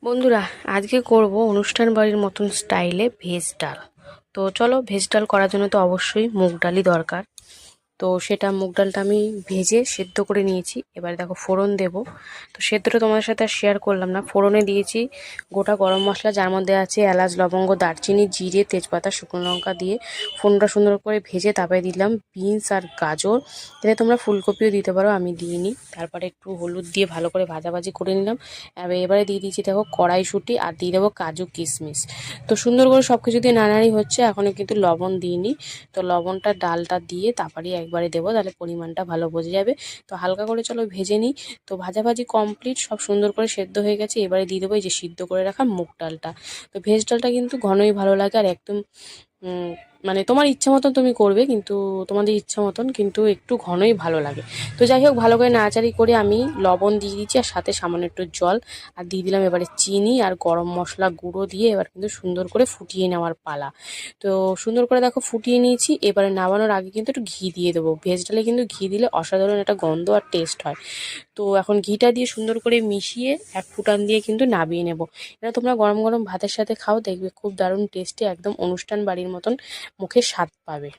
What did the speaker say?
বন্ধুরা, আজকে করব অনুষ্ঠান বাড়ির মতন স্টাইলে ভেজ ডাল। তো চলো, ভেজ ডাল করার জন্য তো অবশ্যই মুগ ডালই দরকার। তো সেটা মুগ ডালটা আমি ভেজে সেদ্ধ করে নিয়েছি। এবারে দেখো ফোড়ন দেব। তো সেদ্ধটা তোমাদের সাথে আর শেয়ার করলাম না। ফোড়নে দিয়েছি গোটা গরম মশলা, যার মধ্যে আছে এলাচ, লবঙ্গ, দারচিনি, জিরে, তেজপাতা, শুকনো লঙ্কা দিয়ে ফোড়নটা সুন্দর করে ভেজে তারপরে দিলাম বিনস আর গাজর। এতে তোমরা ফুলকপিও দিতে পারো, আমি দিইনি। তারপরে একটু হলুদ দিয়ে ভালো করে ভাজাভাজি করে নিলাম। এবারে দিয়ে দিয়েছি দেখো কড়াইশুঁটি, আর দিয়ে দেবো কাজু কিশমিশ। তো সুন্দর করে সব কিছু দিয়ে নাড়ানাড়ি হচ্ছে। এখনও কিন্তু লবণ দিইনি। তো লবণটা ডালটা দিয়ে তারপরে একবারে দেবো, তাহলে পরিমাণটা ভালো বোঝা যাবে। তো হালকা করে চলো ভেজে নিই। তো ভাজাভাজি কমপ্লিট, সব সুন্দর করে সেদ্ধ হয়ে গেছে। এবারে দিয়ে দেবো এই যে সিদ্ধ করে রাখা মুগ ডালটা। তো ভেজ ডালটা কিন্তু ঘনই ভালো লাগে, আর একদম মানে তোমার ইচ্ছা মতন তুমি করবে, কিন্তু তোমাদের ইচ্ছা মতন কিন্তু একটু ঘনই ভালো লাগে। তো যাই হোক, ভালো করে নাড়াচাড়ি করে আমি লবণ দিয়ে দিচ্ছি, আর সাথে সামান্য একটু জল আর দিয়ে দিলাম এবারে চিনি আর গরম মশলা গুঁড়ো দিয়ে এবার কিন্তু সুন্দর করে ফুটিয়ে নেওয়ার পালা। তো সুন্দর করে দেখো ফুটিয়ে নিয়েছি। এবারে নামানোর আগে কিন্তু একটু ঘি দিয়ে দেবো। ভেজ ডালে কিন্তু ঘি দিলে অসাধারণ একটা গন্ধ আর টেস্ট হয়। তো এখন ঘিটা দিয়ে সুন্দর করে মিশিয়ে এক ফুটান দিয়ে কিন্তু নামিয়ে নেব। এটা তোমরা গরম গরম ভাতের সাথে খাও, দেখবে খুব দারুণ টেস্টি, একদম অনুষ্ঠান বাড়ির মতন মুখে স্বাদ পাবে।